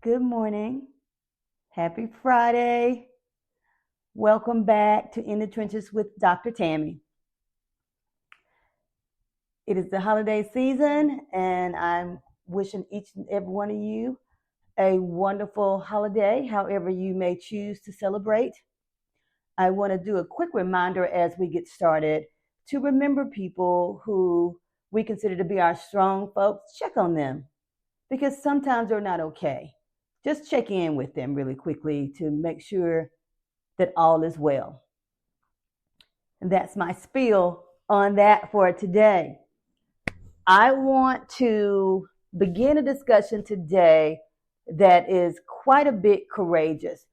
Good morning. Happy Friday. Welcome back to In the Trenches with Dr. Tammy. It is the holiday season, and I'm wishing each and every one of you a wonderful holiday, however you may choose to celebrate. I want to do a quick reminder as we get started to remember people who we consider to be our strong folks. Check on them because sometimes they're not okay. Just check in with them really quickly to make sure that all is well. And that's my spiel on that for today. I want to begin a discussion today that is quite a bit courageous.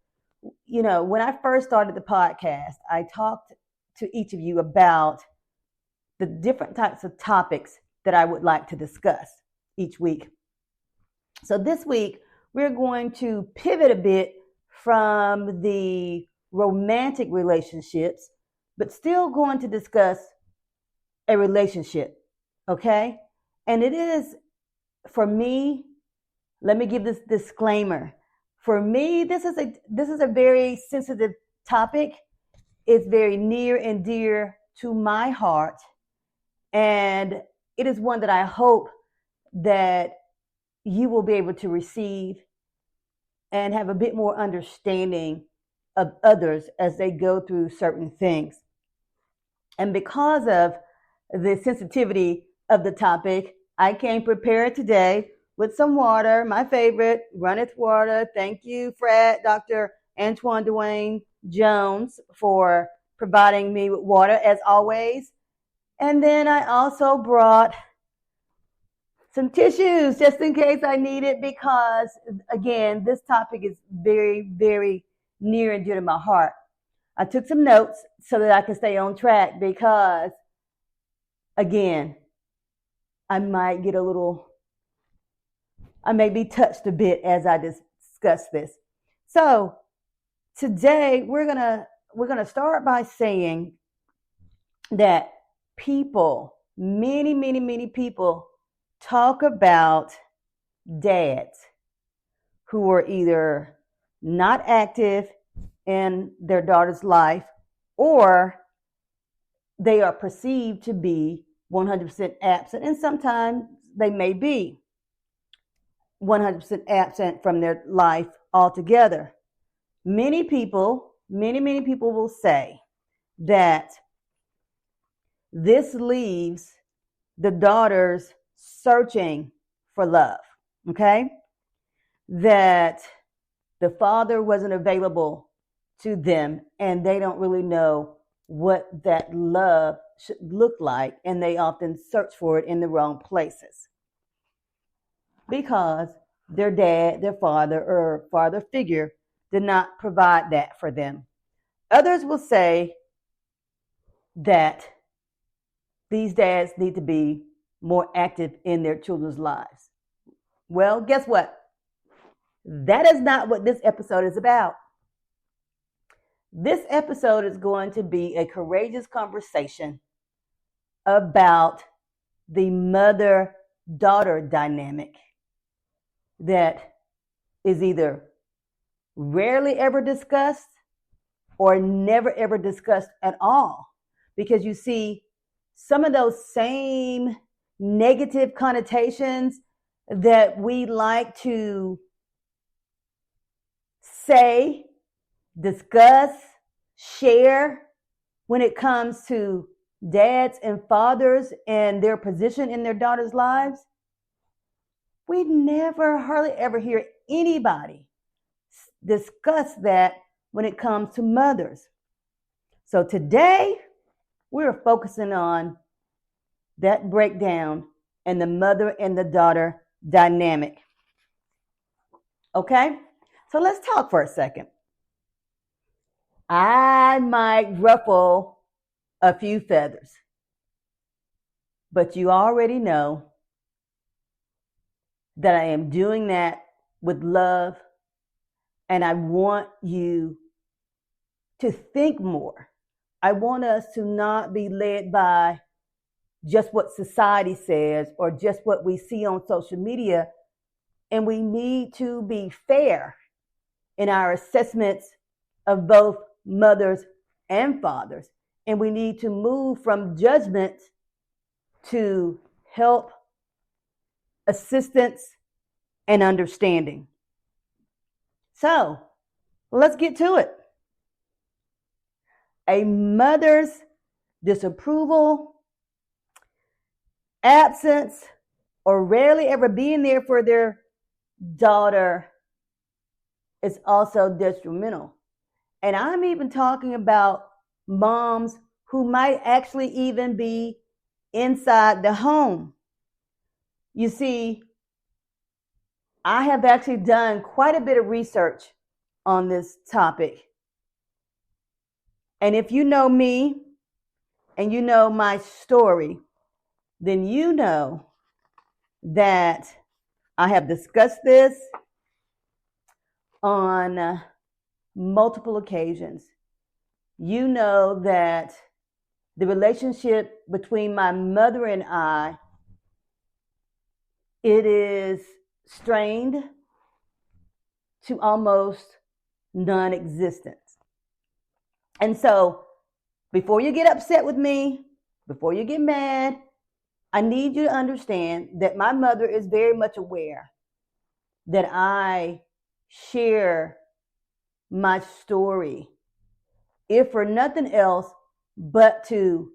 You know, when I first started the podcast, I talked to each of you about the different types of topics that I would like to discuss each week. So this week, we're going to pivot a bit from the romantic relationships, but still going to discuss a relationship, okay? And it is, for me, let me give this disclaimer. For me, this is a very sensitive topic. It's very near and dear to my heart, and it is one that I hope that you will be able to receive and have a bit more understanding of others as they go through certain things. And because of the sensitivity of the topic, I came prepared today with some water, my favorite, runneth water. Thank you, Fred, Dr. Antoine Dwayne Jones, for providing me with water as always. And then I also brought some tissues just in case I need it because, again, this topic is very, very near and dear to my heart. I took some notes so that I can stay on track because, again, I may be touched a bit as I discuss this. So today we're gonna start by saying that many people talk about dads who are either not active in their daughter's life or they are perceived to be 100% absent, and sometimes they may be 100% absent from their life altogether. Many people will say that this leaves the daughters searching for love, okay? That the father wasn't available to them and they don't really know what that love should look like, and they often search for it in the wrong places because their dad, their father, or father figure did not provide that for them. Others will say that these dads need to be more active in their children's lives. Well, guess what? That is not what this episode is about. This episode is going to be a courageous conversation about the mother-daughter dynamic that is either rarely ever discussed or never ever discussed at all. Because you see, some of those same negative connotations that we like to say, discuss, share when it comes to dads and fathers and their position in their daughters' lives, we never hardly ever hear anybody discuss that when it comes to mothers. So today, we're focusing on that breakdown and the mother and the daughter dynamic. Okay? So let's talk for a second. I might ruffle a few feathers, but you already know that I am doing that with love, and I want you to think more. I want us to not be led by just what society says or just what we see on social media and we need to be fair in our assessments of both mothers and fathers. And we need to move from judgment to help, assistance, and understanding. So let's get to it. A mother's disapproval, absence, or rarely ever being there for their daughter is also detrimental. And I'm even talking about moms who might actually even be inside the home. You see, I have actually done quite a bit of research on this topic. And if you know me and you know my story, then you know that I have discussed this on multiple occasions. You know that the relationship between my mother and I, it is strained to almost non-existent. And so before you get upset with me, before you get mad, I need you to understand that my mother is very much aware that I share my story, if for nothing else but to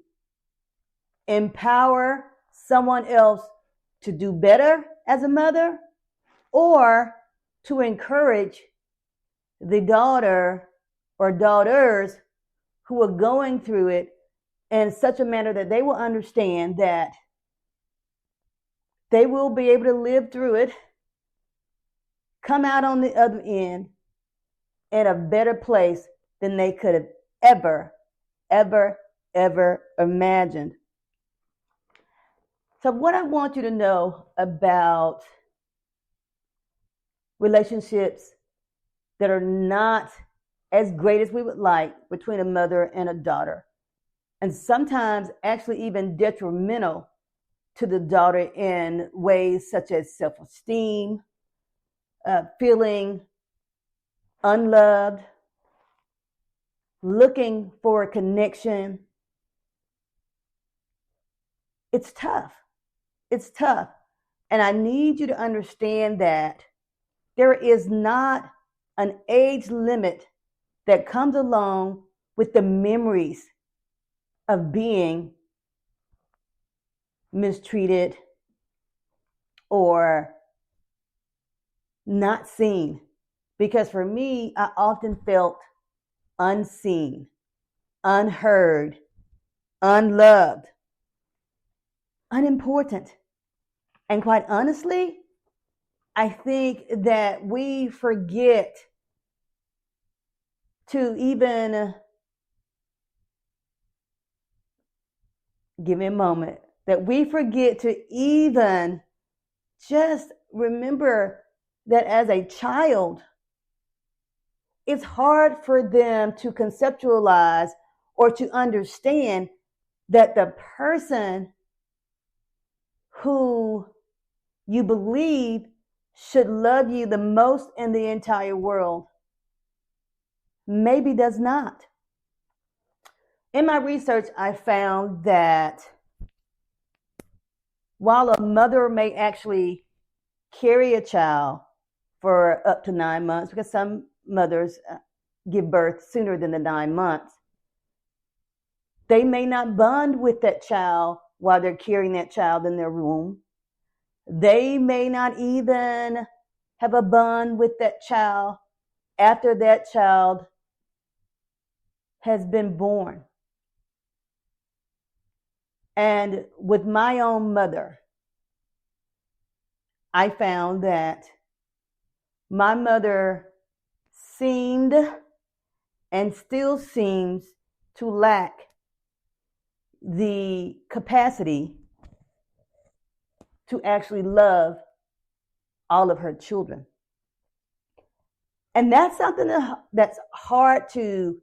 empower someone else to do better as a mother, or to encourage the daughter or daughters who are going through it in such a manner that they will understand that they will be able to live through it, come out on the other end in a better place than they could have ever imagined. So what I want you to know about relationships that are not as great as we would like between a mother and a daughter, and sometimes actually even detrimental to the daughter in ways such as self-esteem, feeling unloved, looking for a connection. It's tough. It's tough. And I need you to understand that there is not an age limit that comes along with the memories of being mistreated or not seen. Because for me, I often felt unseen, unheard, unloved, unimportant. And quite honestly, I think that we forget to even, give me a moment, that we forget to even just remember that as a child, it's hard for them to conceptualize or to understand that the person who you believe should love you the most in the entire world maybe does not. In my research, I found that while a mother may actually carry a child for up to 9 months, because some mothers give birth sooner than the 9 months, they may not bond with that child while they're carrying that child in their womb. They may not even have a bond with that child after that child has been born. And with my own mother, I found that my mother seemed and still seems to lack the capacity to actually love all of her children. And that's something that's hard to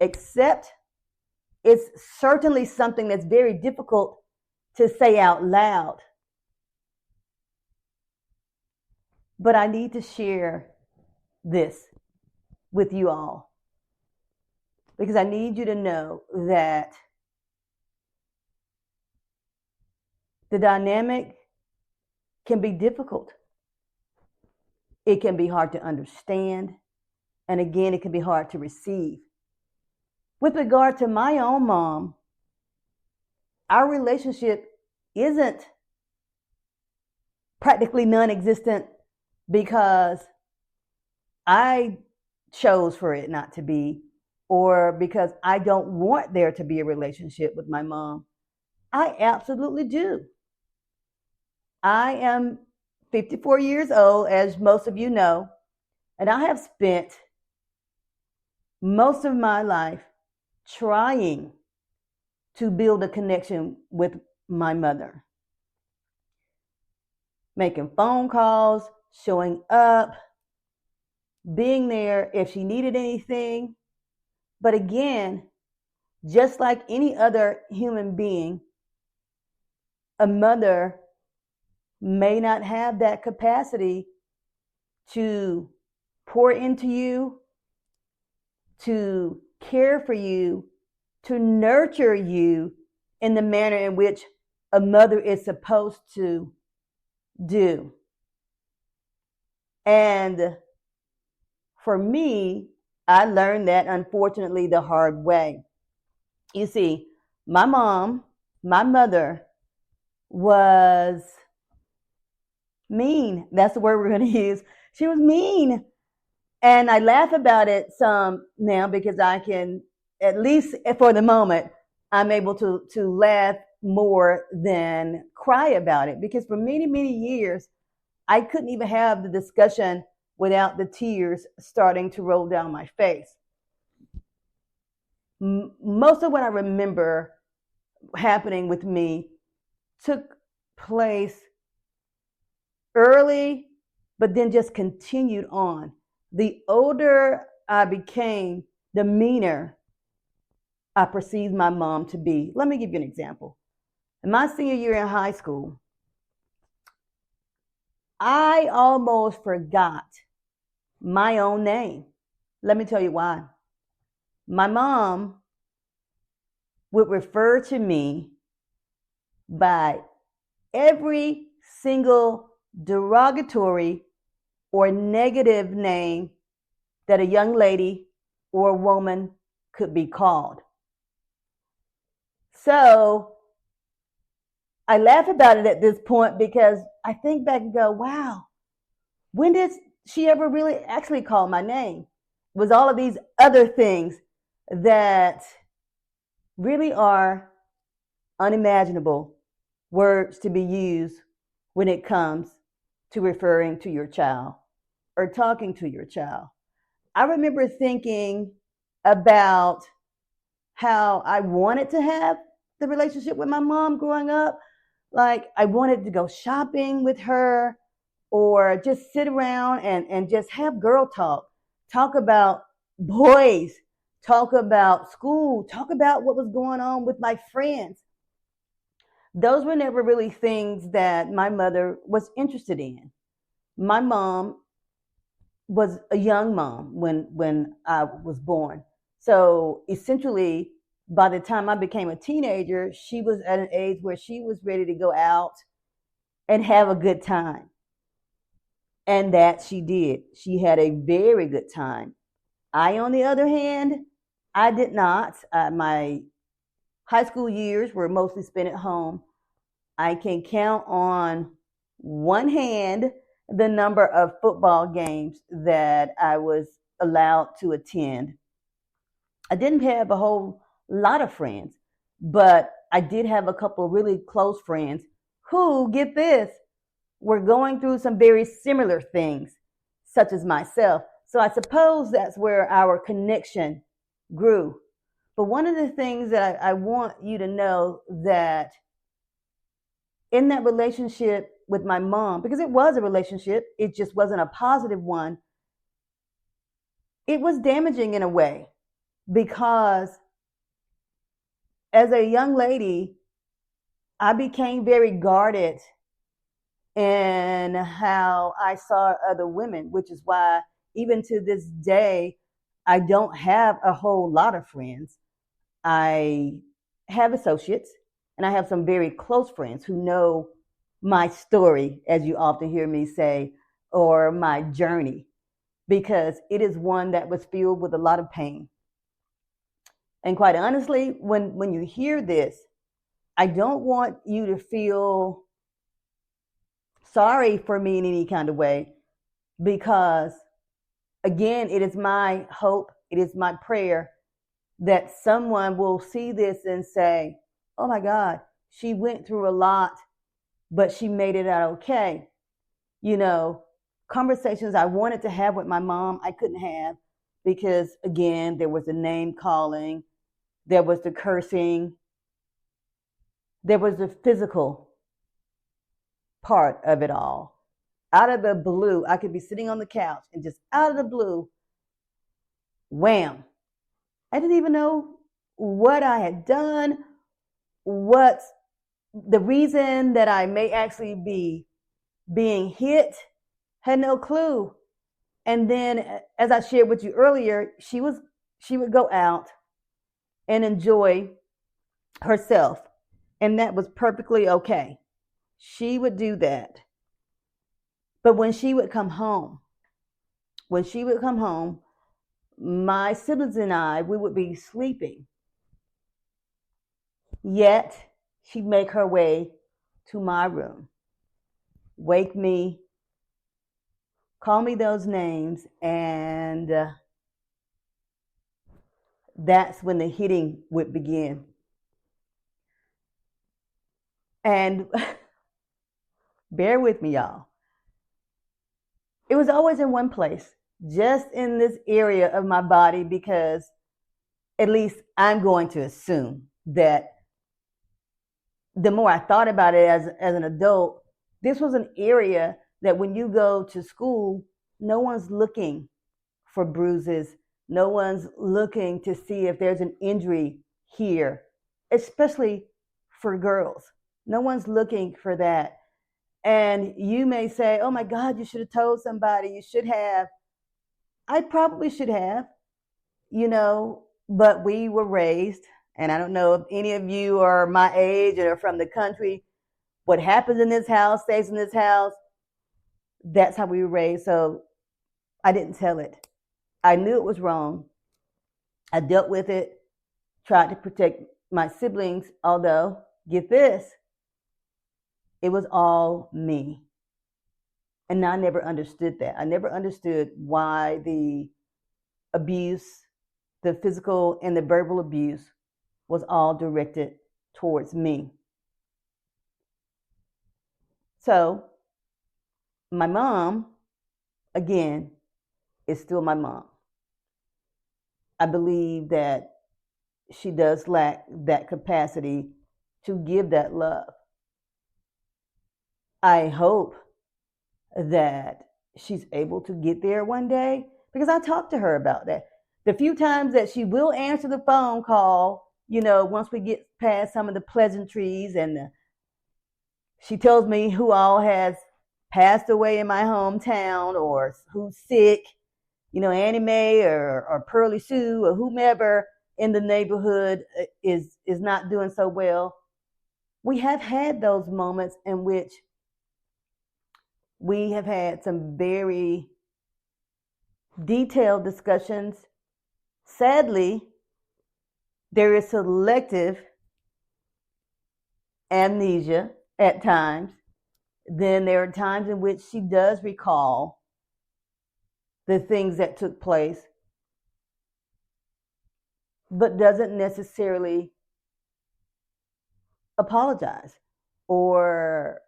accept. It's certainly something that's very difficult to say out loud. But I need to share this with you all because I need you to know that the dynamic can be difficult. It can be hard to understand. And again, it can be hard to receive. With regard to my own mom, our relationship isn't practically non-existent because I chose for it not to be, or because I don't want there to be a relationship with my mom. I absolutely do. I am 54 years old, as most of you know, and I have spent most of my life trying to build a connection with my mother. Making phone calls, showing up, being there if she needed anything. But again, just like any other human being, a mother may not have that capacity to pour into you, to care for you, to nurture you in the manner in which a mother is supposed to do. And for me, I learned that unfortunately the hard way. You see, my mother was mean. That's the word we're going to use. She was mean. And I laugh about it some now because I can, at least for the moment, I'm able to laugh more than cry about it. Because for many, many years, I couldn't even have the discussion without the tears starting to roll down my face. Most of what I remember happening with me took place early, but then just continued on. The older I became, the meaner I perceived my mom to be. Let me give you an example. In my senior year in high school, I almost forgot my own name. Let me tell you why. My mom would refer to me by every single derogatory or negative name that a young lady or a woman could be called. So I laugh about it at this point because I think back and go, wow, when did she ever really actually call my name? It was all of these other things that really are unimaginable words to be used when it comes to referring to your child or talking to your child. I remember thinking about how I wanted to have the relationship with my mom growing up. Like I wanted to go shopping with her or just sit around and just have girl talk about boys, talk about school, talk about what was going on with my friends. Those were never really things that my mother was interested in. My mom was a young mom when I was born. So essentially, by the time I became a teenager, she was at an age where she was ready to go out and have a good time. And that she did. She had a very good time. I, on the other hand, I did not. My high school years were mostly spent at home. I can count on one hand the number of football games that I was allowed to attend. I didn't have a whole lot of friends, but I did have a couple of really close friends who, get this, were going through some very similar things, such as myself. So I suppose that's where our connection grew. But one of the things that I want you to know that in that relationship with my mom, because it was a relationship, it just wasn't a positive one, it was damaging in a way because as a young lady, I became very guarded and how I saw other women, which is why even to this day, I don't have a whole lot of friends. I have associates, and I have some very close friends who know my story, as you often hear me say, or my journey, because it is one that was filled with a lot of pain. And quite honestly, when you hear this, I don't want you to feel sorry for me in any kind of way, because again, it is my hope, it is my prayer that someone will see this and say, oh my God, she went through a lot, but she made it out okay. You know, conversations I wanted to have with my mom, I couldn't have because, again, there was the name calling, there was the cursing, there was the physical part of it all. Out of the blue, I could be sitting on the couch and just out of the blue, wham. I didn't even know what I had done, what the reason that I may actually be being hit, had no clue. And then, as I shared with you earlier, she would go out and enjoy herself, and that was perfectly okay. She would do that. But when she would come home, my siblings and I, we would be sleeping. Yet she'd make her way to my room, wake me, call me those names, and that's when the hitting would begin. And bear with me, y'all. It was always in one place, just in this area of my body, because at least I'm going to assume that the more I thought about it as an adult, this was an area that when you go to school, no one's looking for bruises. No one's looking to see if there's an injury here, especially for girls. No one's looking for that. And you may say, oh my God, you should have told somebody. You should have. I probably should have, but we were raised, and I don't know if any of you are my age or from the country. What happens in this house stays in this house. That's how we were raised. So I didn't tell it. I knew it was wrong. I dealt with it, tried to protect my siblings, although, get this, it was all me. And I never understood that. I never understood why the abuse, the physical and the verbal abuse, was all directed towards me. So, my mom, again, is still my mom. I believe that she does lack that capacity to give that love. I hope that she's able to get there one day, because I talked to her about that. The few times that she will answer the phone call, once we get past some of the pleasantries, and she tells me who all has passed away in my hometown or who's sick, Annie Mae or Pearly Sue or whomever in the neighborhood is not doing so well. We have had those moments in which we have had some very detailed discussions. Sadly, there is selective amnesia at times. Then there are times in which she does recall the things that took place, but doesn't necessarily apologize or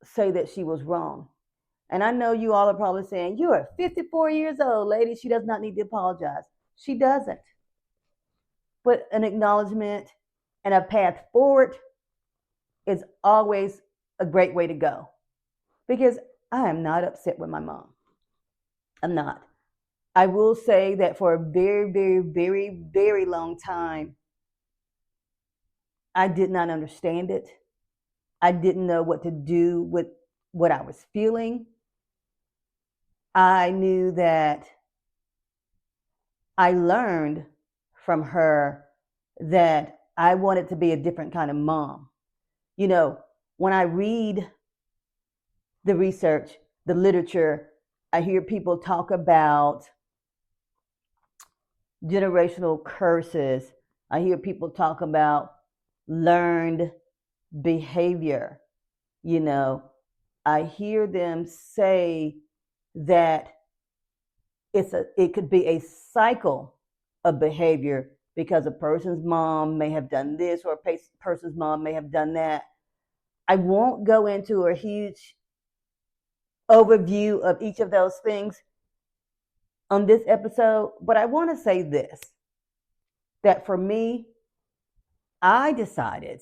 say that she was wrong. And I know you all are probably saying, you are 54 years old, lady. She does not need to apologize. She doesn't. But an acknowledgement and a path forward is always a great way to go. Because I am not upset with my mom. I'm not. I will say that for a very, very, very, very long time, I did not understand it. I didn't know what to do with what I was feeling. I knew that I learned from her that I wanted to be a different kind of mom. You know, when I read the research, the literature, I hear people talk about generational curses. I hear people talk about learned behavior. You know, I hear them say that it could be a cycle of behavior because a person's mom may have done this or a person's mom may have done that. I won't go into a huge overview of each of those things on this episode, but I want to say this, that for me, I decided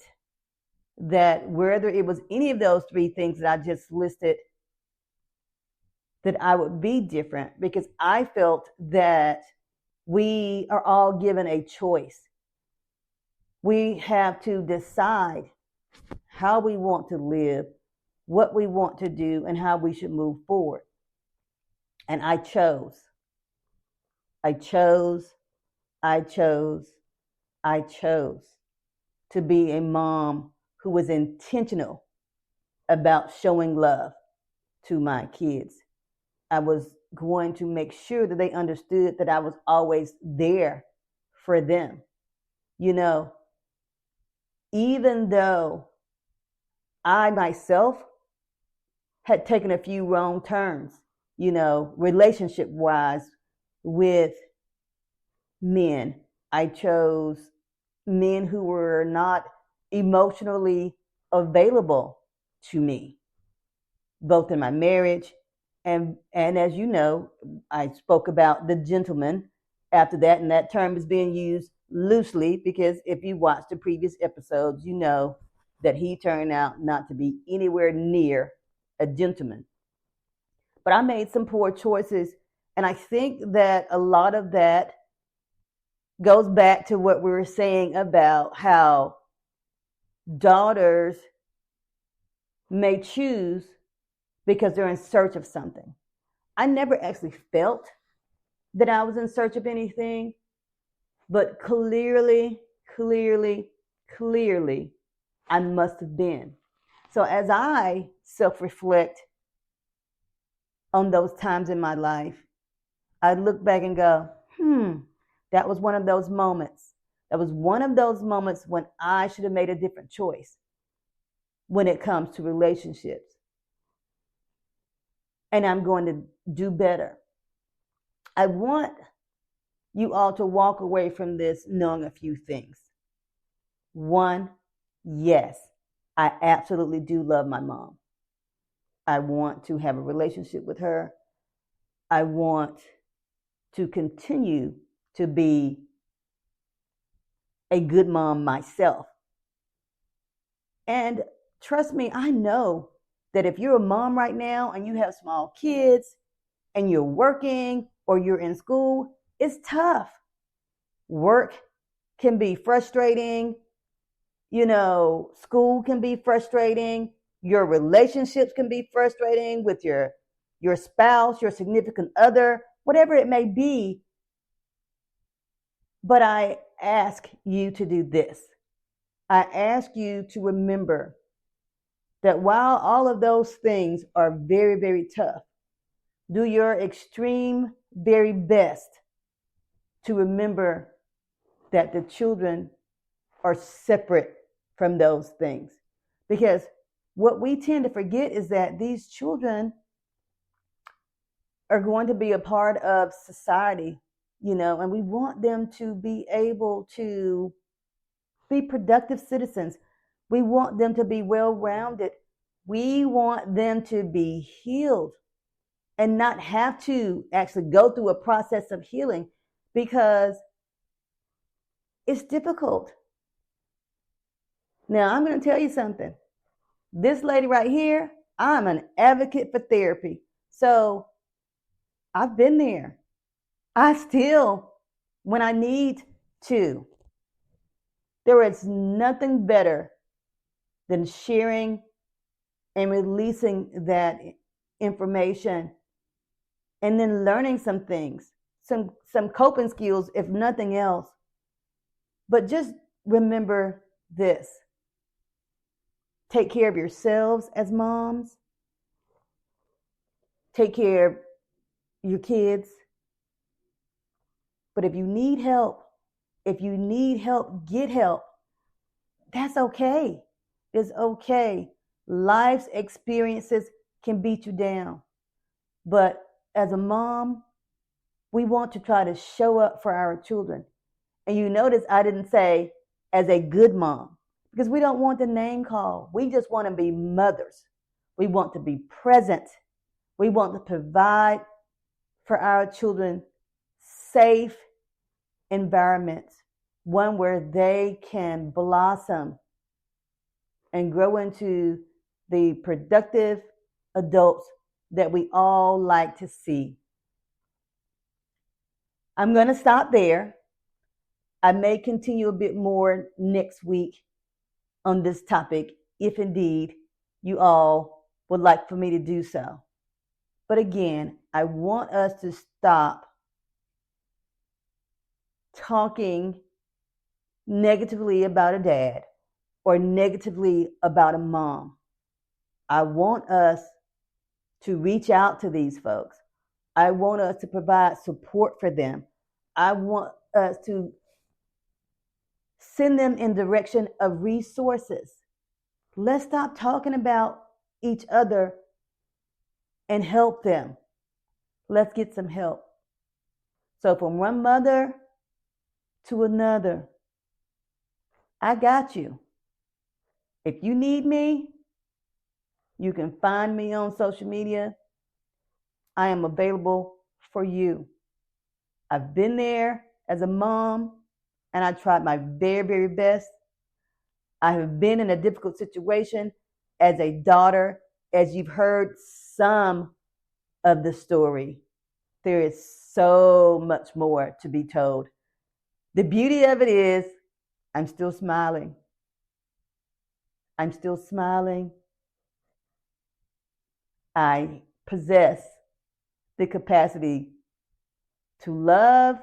that whether it was any of those three things that I just listed, that I would be different because I felt that we are all given a choice. We have to decide how we want to live, what we want to do, and how we should move forward. And I chose to be a mom who was intentional about showing love to my kids. I was going to make sure that they understood that I was always there for them. You know, even though I myself had taken a few wrong turns, you know, relationship wise with men. I chose men who were not emotionally available to me, both in my marriage and as you know, I spoke about the gentleman after that, and that term is being used loosely because if you watch the previous episodes, you know that he turned out not to be anywhere near a gentleman. But I made some poor choices, and I think that a lot of that goes back to what we were saying about how daughters may choose because they're in search of something. I never actually felt that I was in search of anything, but clearly, I must have been. So as I self-reflect on those times in my life, I look back and go, that was one of those moments. That was one of those moments when I should have made a different choice when it comes to relationships. And I'm going to do better. I want you all to walk away from this knowing a few things. One, yes, I absolutely do love my mom. I want to have a relationship with her. I want to continue to be a good mom myself. And trust me, I know that if you're a mom right now and you have small kids and you're working or you're in school, it's tough. Work can be frustrating. You know, school can be frustrating. Your relationships can be frustrating with your spouse, your significant other, whatever it may be. But I ask you to do this. I ask you to remember that while all of those things are very, very tough, do your extreme very best to remember that the children are separate from those things. Because what we tend to forget is that these children are going to be a part of society, you know, and we want them to be able to be productive citizens. We want them to be well-rounded. We want them to be healed and not have to actually go through a process of healing because it's difficult. Now, I'm going to tell you something. This lady right here, I'm an advocate for therapy. So I've been there. I still, when I need to, there is nothing better than sharing and releasing that information, and then learning some things, some coping skills, if nothing else. But just remember this: take care of yourselves as moms, take care of your kids. But if you need help, get help. That's okay. It's okay. Life's experiences can beat you down. But as a mom, we want to try to show up for our children. And you notice I didn't say as a good mom, because we don't want the name call. We just want to be mothers. We want to be present. We want to provide for our children safe environments, one where they can blossom and grow into the productive adults that we all like to see. I'm going to stop there. I may continue a bit more next week on this topic, if indeed you all would like for me to do so. But again, I want us to stop talking negatively about a dad or negatively about a mom. I want us to reach out to these folks. I want us to provide support for them. I want us to send them in direction of resources. Let's stop talking about each other and help them. Let's get some help. So from one mother to another, I got you. If you need me, you can find me on social media. I am available for you. I've been there as a mom, and I tried my very, very best. I have been in a difficult situation as a daughter, as you've heard some of the story. There is so much more to be told. The beauty of it is I'm still smiling. I'm still smiling. I possess the capacity to love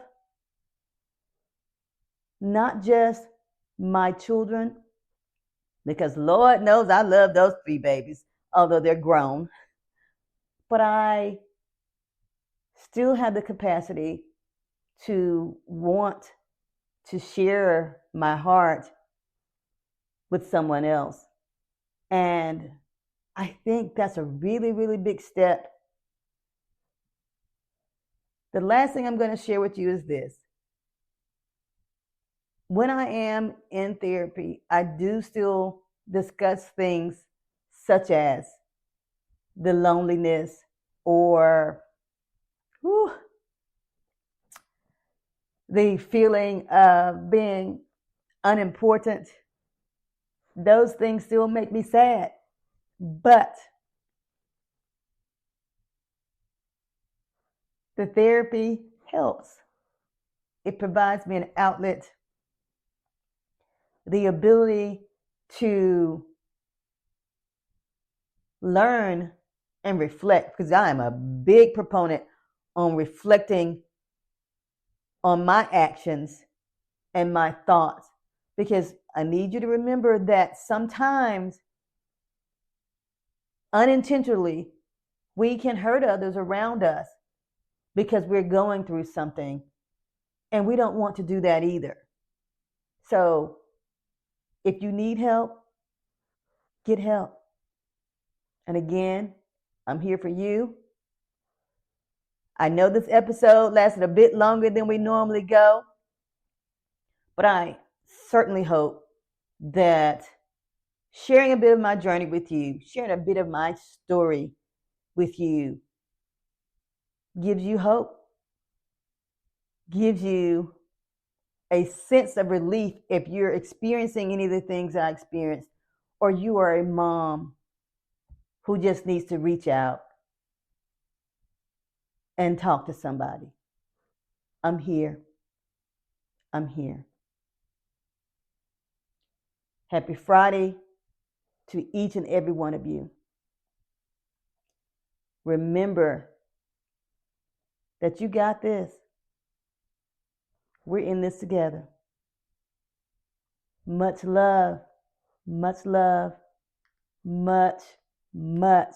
not just my children, because Lord knows I love those 3 babies, although they're grown. But I still have the capacity to want to share my heart with someone else. And I think that's a really, really big step. The last thing I'm going to share with you is this. When I am in therapy, I do still discuss things such as the loneliness or the feeling of being unimportant. Those things still make me sad. But the therapy helps. It provides me an outlet, the ability to learn and reflect, because I am a big proponent on reflecting on my actions and my thoughts, because I need you to remember that sometimes unintentionally we can hurt others around us because we're going through something, and we don't want to do that either. So if you need help, get help. And again, I'm here for you. I know this episode lasted a bit longer than we normally go, but I certainly hope that sharing a bit of my journey with you, sharing a bit of my story with you, gives you hope, gives you a sense of relief if you're experiencing any of the things I experienced, or you are a mom who just needs to reach out and talk to somebody. I'm here. I'm here. Happy Friday to each and every one of you. Remember that you got this. We're in this together. Much love, much love, much, much